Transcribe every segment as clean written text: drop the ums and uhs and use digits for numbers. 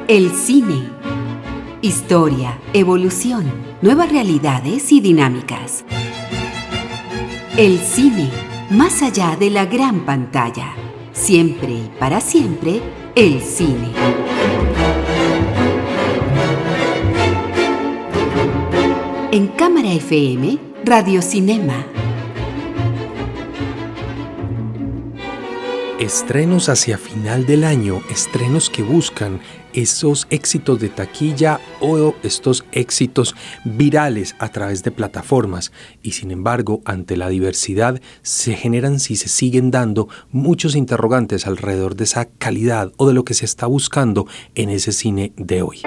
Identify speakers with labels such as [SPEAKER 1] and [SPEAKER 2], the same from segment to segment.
[SPEAKER 1] El cine. Historia, evolución, nuevas realidades y dinámicas. El cine, más allá de la gran pantalla. Siempre y para siempre, el cine. En Cámara FM, Radio Cinema.
[SPEAKER 2] Estrenos hacia final del año, estrenos que buscan esos éxitos de taquilla o estos éxitos virales a través de plataformas. Y sin embargo, ante la diversidad, se generan, si se siguen dando, muchos interrogantes alrededor de esa calidad o de lo que se está buscando en ese cine de hoy.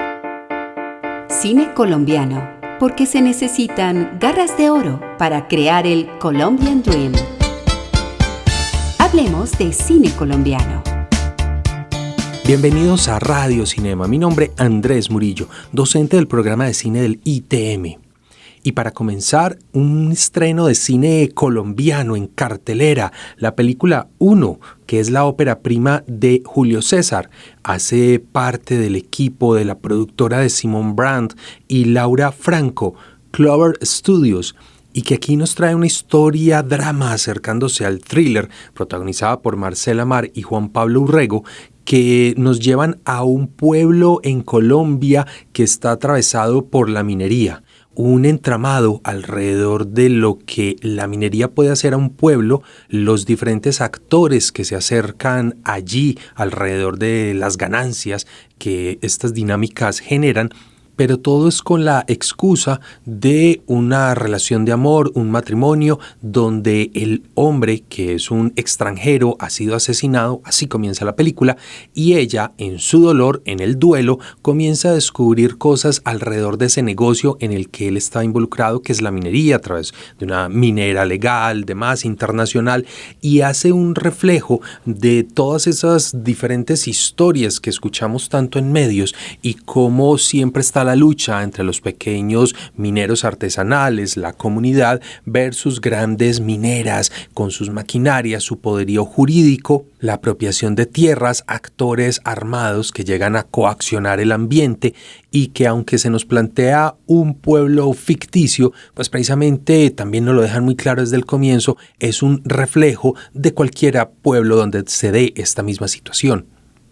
[SPEAKER 1] Cine colombiano, porque se necesitan garras de oro para crear el Colombian Dream. Hablemos de cine colombiano.
[SPEAKER 2] Bienvenidos a Radio Cinema. Mi nombre es Andrés Murillo, docente del programa de cine del ITM. Y para comenzar, un estreno de cine colombiano en cartelera, la película Uno, que es la ópera prima de Julio César. Hace parte del equipo de la productora de Simon Brand y Laura Franco, Clover Studios, y que aquí nos trae una historia drama acercándose al thriller, protagonizada por Marcela Mar y Juan Pablo Urrego, que nos llevan a un pueblo en Colombia que está atravesado por la minería. Un entramado alrededor de lo que la minería puede hacer a un pueblo, los diferentes actores que se acercan allí alrededor de las ganancias que estas dinámicas generan, pero todo es con la excusa de una relación de amor, un matrimonio, donde el hombre, que es un extranjero, ha sido asesinado, así comienza la película, y ella, en su dolor, en el duelo, comienza a descubrir cosas alrededor de ese negocio en el que él está involucrado, que es la minería, a través de una minera legal, demás, internacional, y hace un reflejo de todas esas diferentes historias que escuchamos tanto en medios, y cómo siempre está la lucha entre los pequeños mineros artesanales, la comunidad, versus grandes mineras con sus maquinarias, su poderío jurídico, la apropiación de tierras, actores armados que llegan a coaccionar el ambiente y que, aunque se nos plantea un pueblo ficticio, pues precisamente también nos lo dejan muy claro desde el comienzo, es un reflejo de cualquier pueblo donde se dé esta misma situación.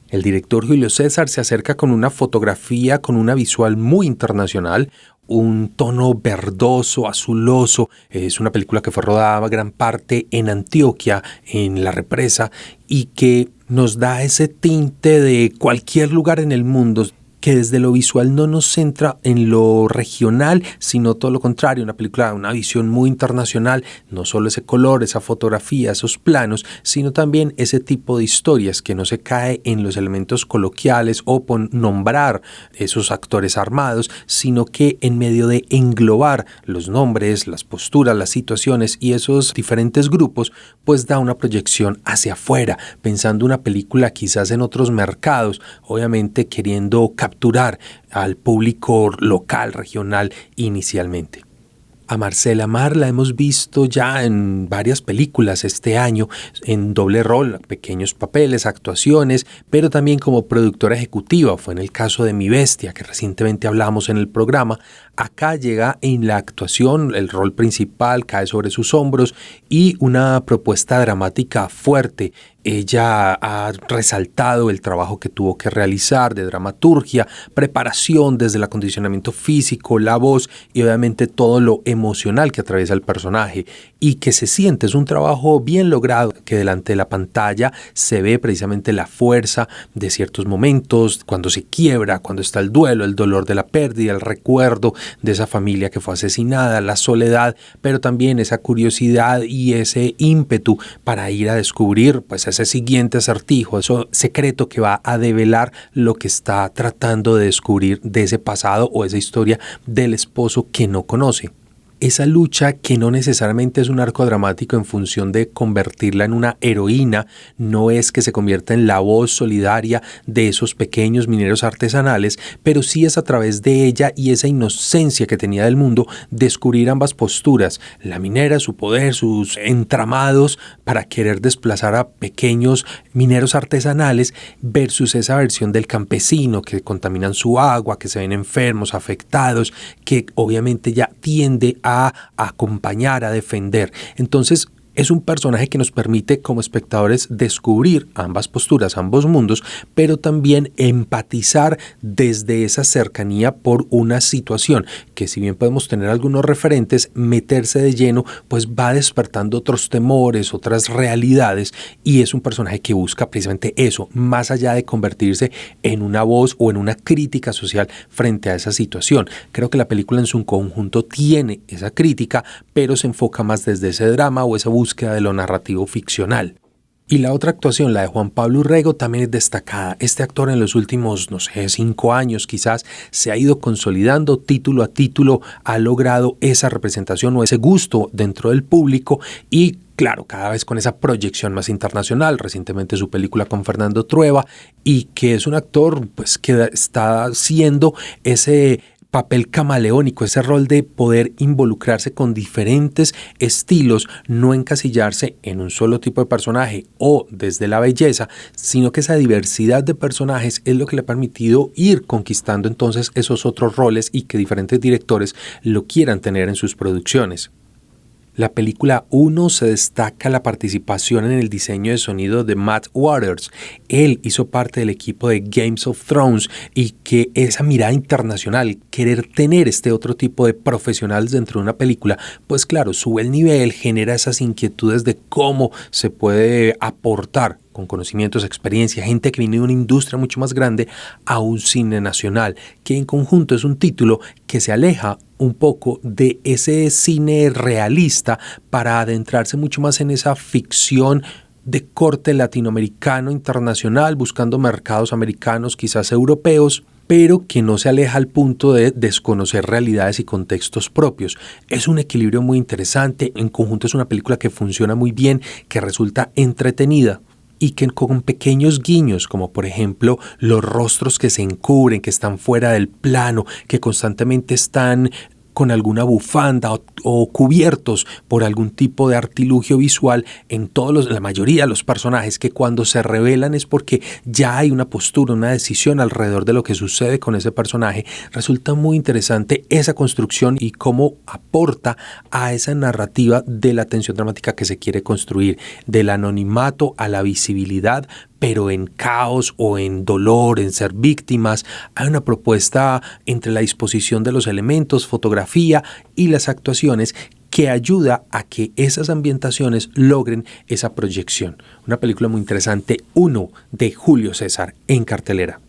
[SPEAKER 2] El director Julio César se acerca con una fotografía, con una visual muy internacional, un tono verdoso, azuloso. Es una película que fue rodada gran parte en Antioquia, en La Represa, y que nos da ese tinte de cualquier lugar en el mundo, que desde lo visual no nos centra en lo regional, sino todo lo contrario, una película, una visión muy internacional, no solo ese color, esa fotografía, esos planos, sino también ese tipo de historias que no se cae en los elementos coloquiales o nombrar esos actores armados, sino que en medio de englobar los nombres, las posturas, las situaciones y esos diferentes grupos, pues da una proyección hacia afuera, pensando una película quizás en otros mercados, obviamente queriendo capturar al público local, regional inicialmente. A Marcela Mar la hemos visto ya en varias películas este año, en doble rol, pequeños papeles, actuaciones, pero también como productora ejecutiva. Fue en el caso de Mi Bestia, que recientemente hablamos en el programa. Acá llega en la actuación, el rol principal cae sobre sus hombros y una propuesta dramática fuerte. Ella ha resaltado el trabajo que tuvo que realizar de dramaturgia, preparación desde el acondicionamiento físico, la voz y obviamente todo lo emocional que atraviesa el personaje y que se siente. Es un trabajo bien logrado, que delante de la pantalla se ve precisamente la fuerza de ciertos momentos, cuando se quiebra, cuando está el duelo, el dolor de la pérdida, el recuerdo de esa familia que fue asesinada, la soledad, pero también esa curiosidad y ese ímpetu para ir a descubrir pues ese siguiente acertijo, ese secreto que va a develar lo que está tratando de descubrir de ese pasado o esa historia del esposo que no conoce. esa lucha que no necesariamente es un arco dramático en función de convertirla en una heroína, no es que se convierta en la voz solidaria de esos pequeños mineros artesanales, pero sí es a través de ella y esa inocencia que tenía del mundo descubrir ambas posturas, la minera, su poder, sus entramados para querer desplazar a pequeños mineros artesanales versus esa versión del campesino que contaminan su agua, que se ven enfermos, afectados, que obviamente ya tiende a acompañar, a defender. Entonces, es un personaje que nos permite como espectadores descubrir ambas posturas, ambos mundos, pero también empatizar desde esa cercanía por una situación que, si bien podemos tener algunos referentes, meterse de lleno pues va despertando otros temores, otras realidades, y es un personaje que busca precisamente eso, más allá de convertirse en una voz o en una crítica social frente a esa situación. Creo que la película en su conjunto tiene esa crítica, pero se enfoca más desde ese drama o esa búsqueda de lo narrativo ficcional. Y la otra actuación, la de Juan Pablo Urrego, también es destacada. Este actor en los últimos, 5 años quizás, se ha ido consolidando título a título, ha logrado esa representación o ese gusto dentro del público y claro, cada vez con esa proyección más internacional, recientemente su película con Fernando Trueba, y que es un actor pues que está haciendo ese papel camaleónico, ese rol de poder involucrarse con diferentes estilos, no encasillarse en un solo tipo de personaje o desde la belleza, sino que esa diversidad de personajes es lo que le ha permitido ir conquistando entonces esos otros roles y que diferentes directores lo quieran tener en sus producciones. La película 1 se destaca la participación en el diseño de sonido de Matt Waters. Él hizo parte del equipo de Games of Thrones y que esa mirada internacional, querer tener este otro tipo de profesionales dentro de una película, pues claro, sube el nivel, genera esas inquietudes de cómo se puede aportar con conocimientos, experiencia, gente que viene de una industria mucho más grande a un cine nacional, que en conjunto es un título que se aleja un poco de ese cine realista para adentrarse mucho más en esa ficción de corte latinoamericano, internacional, buscando mercados americanos, quizás europeos, pero que no se aleja al punto de desconocer realidades y contextos propios. Es un equilibrio muy interesante, en conjunto es una película que funciona muy bien, que resulta entretenida, y que con pequeños guiños, como por ejemplo los rostros que se encubren, que están fuera del plano, que constantemente están con alguna bufanda o cubiertos por algún tipo de artilugio visual en la mayoría de los personajes, que cuando se revelan es porque ya hay una postura, una decisión alrededor de lo que sucede con ese personaje. Resulta muy interesante esa construcción y cómo aporta a esa narrativa de la tensión dramática que se quiere construir, del anonimato a la visibilidad, pero en caos o en dolor, en ser víctimas. Hay una propuesta entre la disposición de los elementos, fotografía y las actuaciones que ayuda a que esas ambientaciones logren esa proyección. Una película muy interesante, 1 de Julio César, en cartelera.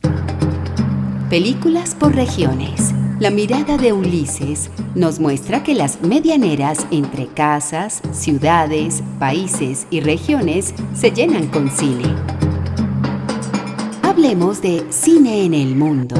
[SPEAKER 1] Películas por regiones. La mirada de Ulises nos muestra que las medianeras entre casas, ciudades, países y regiones se llenan con cine. Hablemos de cine en el mundo.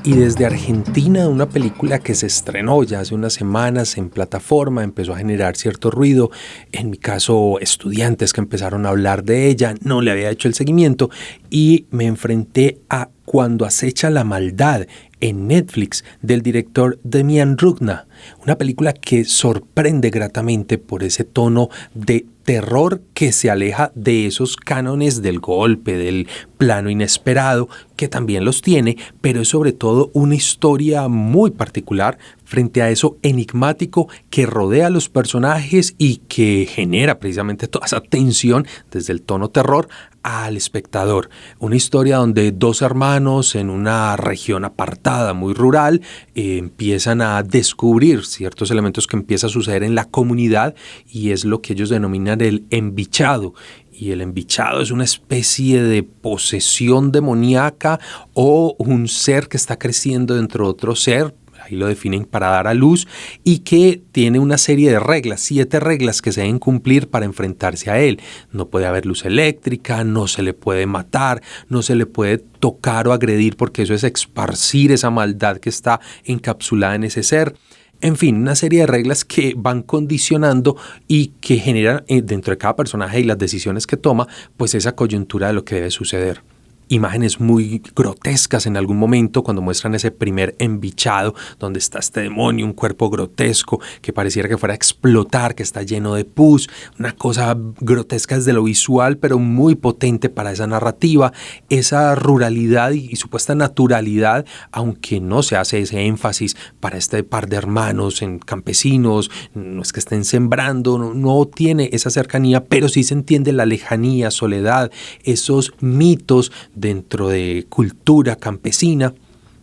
[SPEAKER 2] Y desde Argentina, una película que se estrenó ya hace unas semanas en plataforma, empezó a generar cierto ruido. En mi caso, estudiantes que empezaron a hablar de ella, no le había hecho el seguimiento y me enfrenté a Cuando acecha la maldad en Netflix, del director Demian Rugna, una película que sorprende gratamente por ese tono de terror que se aleja de esos cánones del golpe, del plano inesperado, que también los tiene, pero es sobre todo una historia muy particular frente a eso enigmático que rodea a los personajes y que genera precisamente toda esa tensión desde el tono terror al espectador. Una historia donde 2 hermanos en una región apartada, muy rural, empiezan a descubrir ciertos elementos que empieza a suceder en la comunidad y es lo que ellos denominan el embichado. Y el embichado es una especie de posesión demoníaca o un ser que está creciendo dentro de otro ser, ahí lo definen, para dar a luz, y que tiene una serie de reglas, 7 reglas que se deben cumplir para enfrentarse a él. No puede haber luz eléctrica, no se le puede matar, no se le puede tocar o agredir porque eso es esparcir esa maldad que está encapsulada en ese ser. En fin, una serie de reglas que van condicionando y que generan dentro de cada personaje y las decisiones que toma, pues esa coyuntura de lo que debe suceder. Imágenes muy grotescas en algún momento cuando muestran ese primer embichado donde está este demonio, un cuerpo grotesco que pareciera que fuera a explotar, que está lleno de pus, una cosa grotesca desde lo visual pero muy potente para esa narrativa, esa ruralidad y supuesta naturalidad, aunque no se hace ese énfasis para este par de hermanos en campesinos, no es que estén sembrando, no tiene esa cercanía, pero sí se entiende la lejanía, soledad, esos mitos dentro de cultura campesina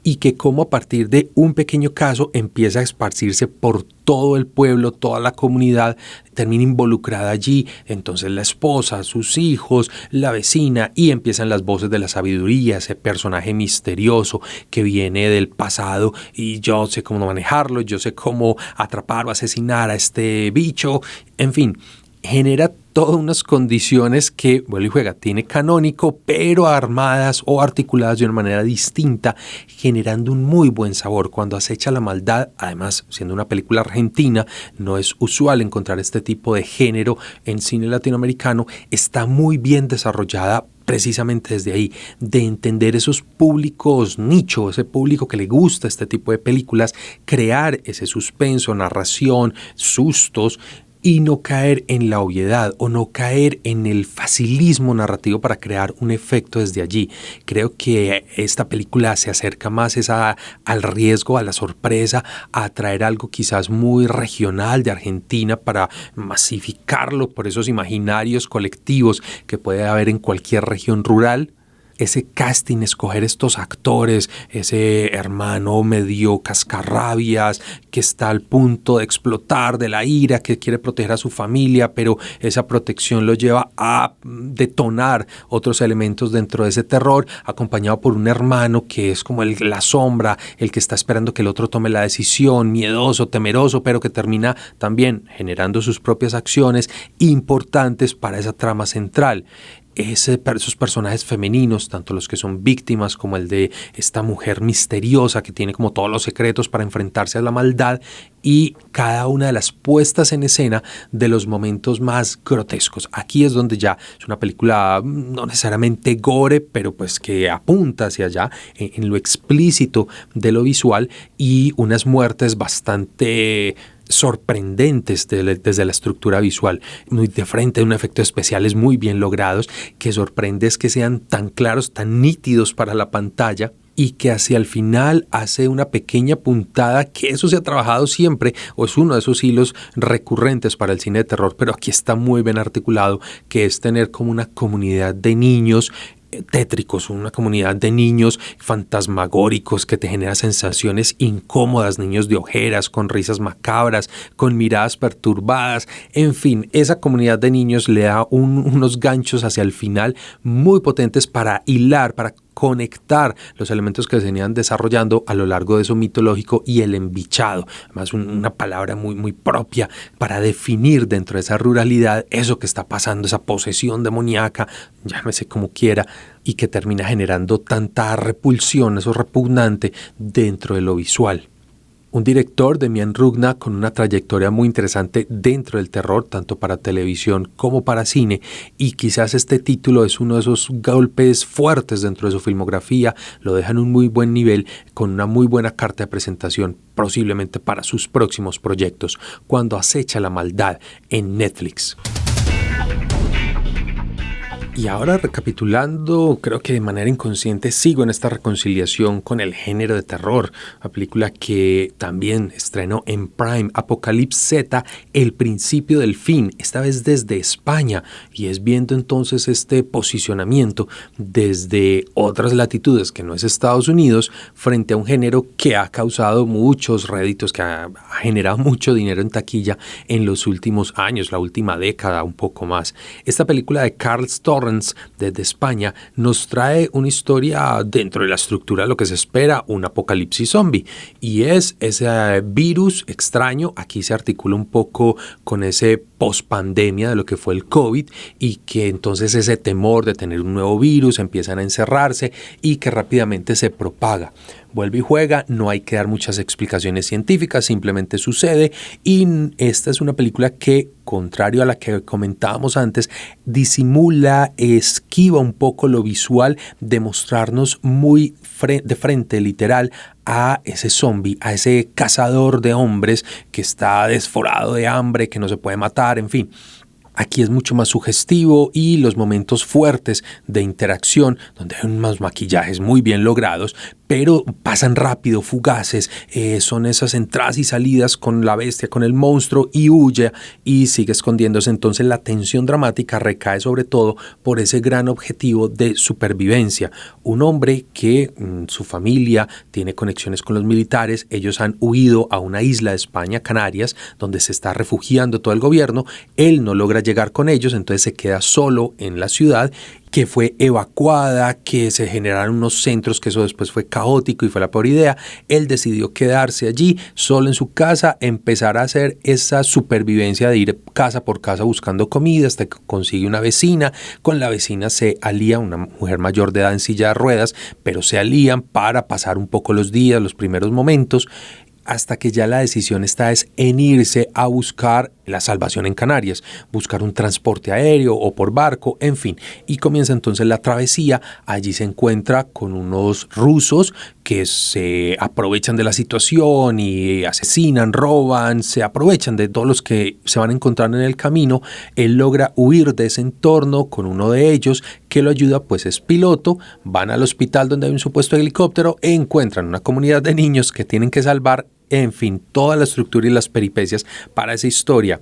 [SPEAKER 2] y que como a partir de un pequeño caso empieza a esparcirse por todo el pueblo, toda la comunidad termina involucrada allí, entonces la esposa, sus hijos, la vecina y empiezan las voces de la sabiduría, ese personaje misterioso que viene del pasado y yo sé cómo manejarlo, yo sé cómo atrapar o asesinar a este bicho, en fin, genera todas unas condiciones que, vuelve y juega, tiene canónico, pero armadas o articuladas de una manera distinta, generando un muy buen sabor. Cuando acecha la maldad, además, siendo una película argentina, no es usual encontrar este tipo de género en cine latinoamericano, está muy bien desarrollada precisamente desde ahí, de entender esos públicos nicho, ese público que le gusta este tipo de películas, crear ese suspenso, narración, sustos, y no caer en la obviedad o no caer en el facilismo narrativo para crear un efecto desde allí. Creo que esta película se acerca más al riesgo, a la sorpresa, a traer algo quizás muy regional de Argentina para masificarlo por esos imaginarios colectivos que puede haber en cualquier región rural. Ese casting, escoger estos actores, ese hermano medio cascarrabias que está al punto de explotar de la ira, que quiere proteger a su familia, pero esa protección lo lleva a detonar otros elementos dentro de ese terror, acompañado por un hermano que es como la sombra, el que está esperando que el otro tome la decisión, miedoso, temeroso, pero que termina también generando sus propias acciones importantes para esa trama central. Esos personajes femeninos, tanto los que son víctimas como el de esta mujer misteriosa que tiene como todos los secretos para enfrentarse a la maldad, y cada una de las puestas en escena de los momentos más grotescos. Aquí es donde ya es una película no necesariamente gore, pero pues que apunta hacia allá en lo explícito de lo visual, y unas muertes bastante sorprendentes desde la estructura visual, muy de frente, un efectos especiales muy bien logrados, que sorprende es que sean tan claros, tan nítidos para la pantalla, y que hacia el final hace una pequeña puntada, que eso se ha trabajado siempre, o es uno de esos hilos recurrentes para el cine de terror, pero aquí está muy bien articulado, que es tener como una comunidad de niños tétricos, una comunidad de niños fantasmagóricos que te genera sensaciones incómodas, niños de ojeras, con risas macabras, con miradas perturbadas, en fin, esa comunidad de niños le da unos ganchos hacia el final muy potentes para hilar, para conectar los elementos que se venían desarrollando a lo largo de eso mitológico y el embichado, además una palabra muy, muy propia para definir dentro de esa ruralidad eso que está pasando, esa posesión demoníaca, llámese como quiera, y que termina generando tanta repulsión, eso repugnante dentro de lo visual. Un director, Demian Rugna, con una trayectoria muy interesante dentro del terror, tanto para televisión como para cine, y quizás este título es uno de esos golpes fuertes dentro de su filmografía, lo deja en un muy buen nivel, con una muy buena carta de presentación, posiblemente para sus próximos proyectos, Cuando acecha la maldad, en Netflix. Y ahora, recapitulando, creo que de manera inconsciente sigo en esta reconciliación con el género de terror, una película que también estrenó en Prime, Apocalipsis Z, El principio del fin, esta vez desde España, y es viendo entonces este posicionamiento desde otras latitudes que no es Estados Unidos, frente a un género que ha causado muchos réditos, que ha generado mucho dinero en taquilla en los últimos años, la última década, un poco más. Esta película de Carl Torrens desde España nos trae una historia dentro de la estructura de lo que se espera, un apocalipsis zombie, y es ese virus extraño. Aquí se articula un poco con ese pospandemia de lo que fue el COVID, y que entonces ese temor de tener un nuevo virus empiezan a encerrarse y que rápidamente se propaga. Vuelve y juega, no hay que dar muchas explicaciones científicas, simplemente sucede, y esta es una película que, contrario a la que comentábamos antes, disimula, esquiva un poco lo visual de mostrarnos muy de frente, literal, a ese zombie, a ese cazador de hombres que está desforado de hambre, que no se puede matar, en fin. Aquí es mucho más sugestivo, y los momentos fuertes de interacción, donde hay unos maquillajes muy bien logrados, pero pasan rápido, fugaces, son esas entradas y salidas con la bestia, con el monstruo, y huye y sigue escondiéndose. Entonces la tensión dramática recae sobre todo por ese gran objetivo de supervivencia. Un hombre que su familia tiene conexiones con los militares, ellos han huido a una isla de España, Canarias, donde se está refugiando todo el gobierno. Él no logra llegar con ellos, entonces se queda solo en la ciudad, que fue evacuada, que se generaron unos centros, que eso después fue caótico y fue la peor idea. Él decidió quedarse allí, solo en su casa, empezar a hacer esa supervivencia de ir casa por casa buscando comida, hasta que consigue una vecina. Con la vecina se alía, una mujer mayor de edad en silla de ruedas, pero se alían para pasar un poco los días, los primeros momentos, hasta que ya la decisión está en irse a buscar la salvación en Canarias, buscar un transporte aéreo o por barco, en fin. Y comienza entonces la travesía. Allí se encuentra con unos rusos que se aprovechan de la situación y asesinan, roban, se aprovechan de todos los que se van encontrando en el camino. Él logra huir de ese entorno con uno de ellos que lo ayuda, pues es piloto. Van al hospital donde hay un supuesto helicóptero, encuentran una comunidad de niños que tienen que salvar. En fin, toda la estructura y las peripecias para esa historia.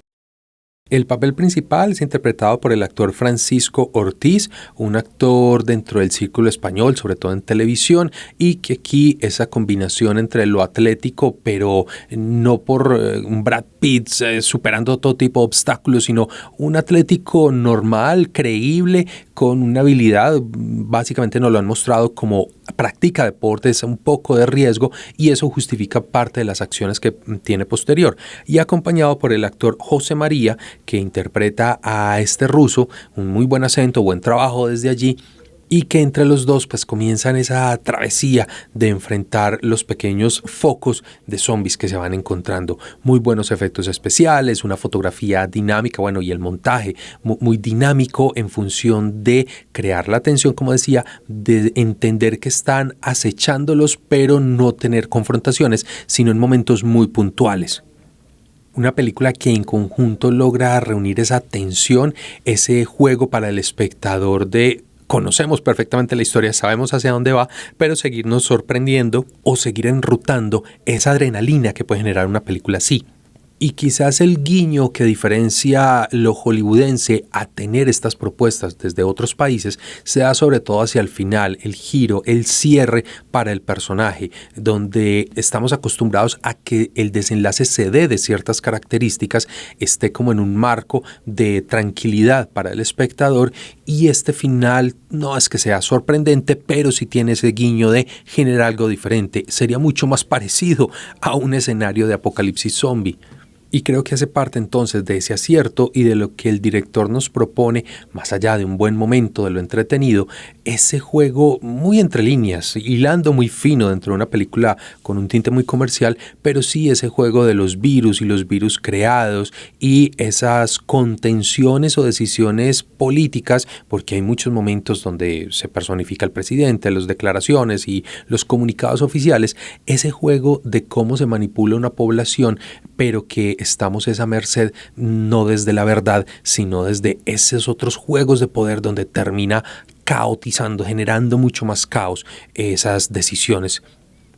[SPEAKER 2] El papel principal es interpretado por el actor Francisco Ortiz, un actor dentro del círculo español, sobre todo en televisión, y que aquí esa combinación entre lo atlético, pero no por un Brad Pitt superando todo tipo de obstáculos, sino un atlético normal, creíble, con una habilidad, básicamente nos lo han mostrado como practica deportes, un poco de riesgo, y eso justifica parte de las acciones que tiene posterior. Y acompañado por el actor José María, que interpreta a este ruso, un muy buen acento, buen trabajo desde allí, y que entre los dos pues comienzan esa travesía de enfrentar los pequeños focos de zombies que se van encontrando. Muy buenos efectos especiales, una fotografía dinámica, bueno, y el montaje muy dinámico en función de crear la tensión, como decía, de entender que están acechándolos, pero no tener confrontaciones, sino en momentos muy puntuales. Una película que en conjunto logra reunir esa tensión, ese juego para el espectador de conocemos perfectamente la historia, sabemos hacia dónde va, pero seguirnos sorprendiendo o seguir enrutando esa adrenalina que puede generar una película así. Y quizás el guiño que diferencia lo hollywoodense a tener estas propuestas desde otros países se da sobre todo hacia el final, el giro, el cierre para el personaje, donde estamos acostumbrados a que el desenlace se dé de ciertas características, esté como en un marco de tranquilidad para el espectador, y este final no es que sea sorprendente, pero sí tiene ese guiño de generar algo diferente. Sería mucho más parecido a un escenario de apocalipsis zombie. Y creo que hace parte entonces de ese acierto y de lo que el director nos propone, más allá de un buen momento, de lo entretenido, ese juego muy entre líneas, hilando muy fino dentro de una película con un tinte muy comercial, pero sí ese juego de los virus y los virus creados y esas contenciones o decisiones políticas, porque hay muchos momentos donde se personifica el presidente, las declaraciones y los comunicados oficiales, ese juego de cómo se manipula una población, pero que estamos a esa merced no desde la verdad, sino desde esos otros juegos de poder donde termina caotizando, generando mucho más caos esas decisiones.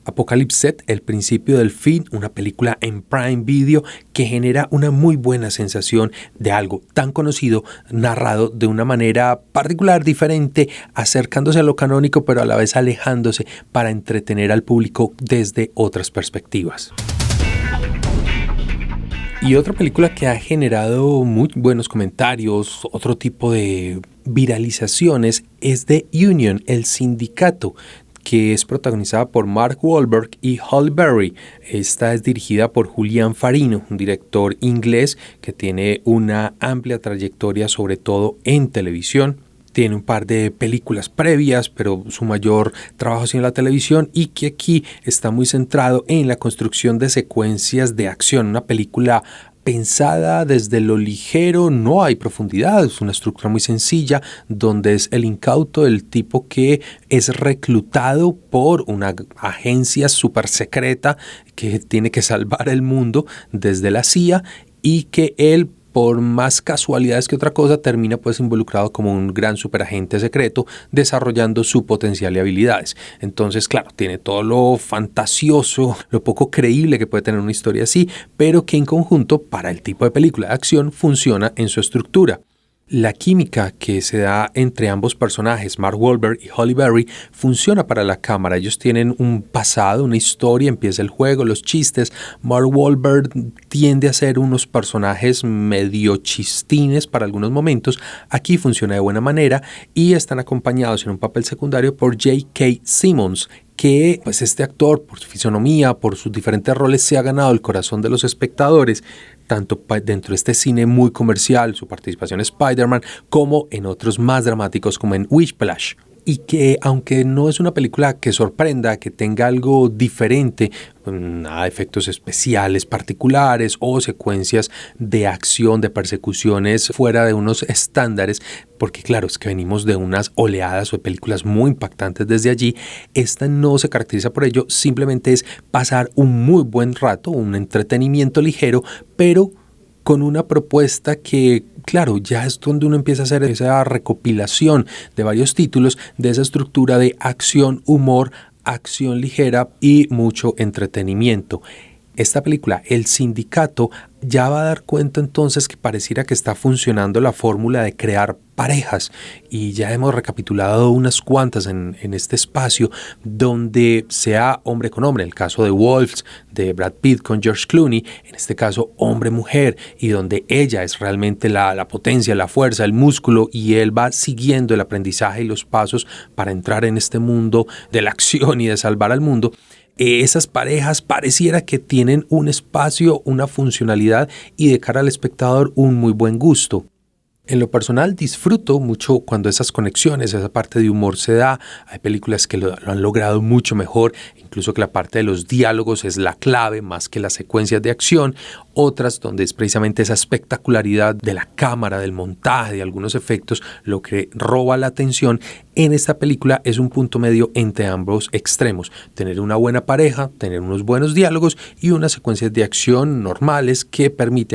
[SPEAKER 2] Apocalypse, el principio del fin, una película en Prime Video que genera una muy buena sensación de algo tan conocido, narrado de una manera particular, diferente, acercándose a lo canónico, pero a la vez alejándose para entretener al público desde otras perspectivas. Y otra película que ha generado muy buenos comentarios, otro tipo de viralizaciones, es The Union, El Sindicato, que es protagonizada por Mark Wahlberg y Halle Berry. Esta es dirigida por Julian Farino, un director inglés que tiene una amplia trayectoria, sobre todo en televisión. Tiene un par de películas previas, pero su mayor trabajo ha sido en la televisión, y que aquí está muy centrado en la construcción de secuencias de acción. Una película pensada desde lo ligero, no hay profundidad, es una estructura muy sencilla donde es el incauto, el tipo que es reclutado por una agencia súper secreta que tiene que salvar el mundo desde la CIA, y que él, por más casualidades que otra cosa, termina pues involucrado como un gran superagente secreto desarrollando su potencial y habilidades. Entonces, claro, tiene todo lo fantasioso, lo poco creíble que puede tener una historia así, pero que en conjunto, para el tipo de película de acción, funciona en su estructura. La química que se da entre ambos personajes, Mark Wahlberg y Halle Berry, funciona para la cámara. Ellos tienen un pasado, una historia, empieza el juego, los chistes. Mark Wahlberg tiende a ser unos personajes medio chistines para algunos momentos. Aquí funciona de buena manera y están acompañados en un papel secundario por J.K. Simmons, que pues este actor, por su fisonomía, por sus diferentes roles, se ha ganado el corazón de los espectadores, tanto dentro de este cine muy comercial, su participación en Spider-Man, como en otros más dramáticos como en Whiplash. Y que, aunque no es una película que sorprenda, que tenga algo diferente, nada de efectos especiales particulares o secuencias de acción, de persecuciones fuera de unos estándares, porque claro, es que venimos de unas oleadas o de películas muy impactantes desde allí. Esta no se caracteriza por ello, simplemente es pasar un muy buen rato, un entretenimiento ligero, pero con una propuesta que, claro, ya es donde uno empieza a hacer esa recopilación de varios títulos de esa estructura de acción, humor, acción ligera y mucho entretenimiento. Esta película, El Sindicato, ya va a dar cuenta entonces que pareciera que está funcionando la fórmula de crear parejas, y ya hemos recapitulado unas cuantas en este espacio, donde sea hombre con hombre, en el caso de Wolves, de Brad Pitt con George Clooney, en este caso hombre-mujer, y donde ella es realmente la potencia, la fuerza, el músculo, y él va siguiendo el aprendizaje y los pasos para entrar en este mundo de la acción y de salvar al mundo. Esas parejas pareciera que tienen un espacio, una funcionalidad y de cara al espectador un muy buen gusto. En lo personal disfruto mucho cuando esas conexiones, esa parte de humor se da. Hay películas que lo han logrado mucho mejor, incluso que la parte de los diálogos es la clave más que las secuencias de acción. Otras donde es precisamente esa espectacularidad de la cámara, del montaje, de algunos efectos, lo que roba la atención. En esta película es un punto medio entre ambos extremos. Tener una buena pareja, tener unos buenos diálogos y unas secuencias de acción normales que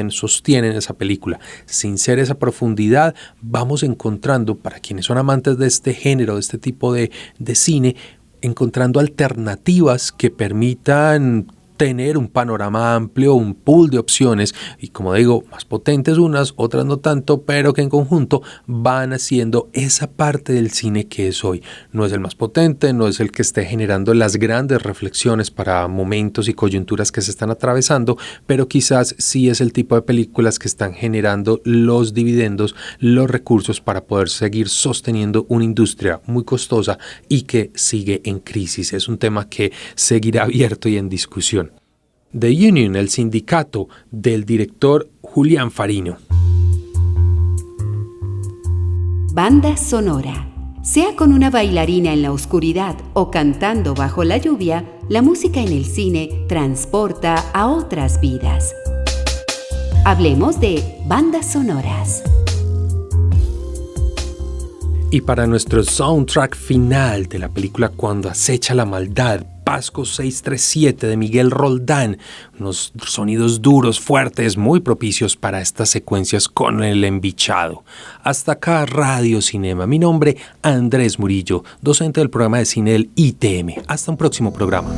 [SPEAKER 2] sostienen esa película. Sin ser esa profundidad, vamos encontrando, para quienes son amantes de este género, de este tipo de cine, encontrando alternativas que permitan tener un panorama amplio, un pool de opciones, y como digo, más potentes unas, otras no tanto, pero que en conjunto van haciendo esa parte del cine que es hoy. No es el más potente, no es el que esté generando las grandes reflexiones para momentos y coyunturas que se están atravesando, pero quizás sí es el tipo de películas que están generando los dividendos, los recursos para poder seguir sosteniendo una industria muy costosa y que sigue en crisis. Es un tema que seguirá abierto y en discusión. The Union, El Sindicato, del director Julian Farino.
[SPEAKER 1] Banda sonora. Sea con una bailarina en la oscuridad o cantando bajo la lluvia, la música en el cine transporta a otras vidas. Hablemos de bandas sonoras.
[SPEAKER 2] Y para nuestro soundtrack final de la película Cuando acecha la maldad, Pasco 637 de Miguel Roldán, unos sonidos duros, fuertes, muy propicios para estas secuencias con el embichado. Hasta acá Radio Cinema. Mi nombre, Andrés Murillo, docente del programa de cine del ITM. Hasta un próximo programa.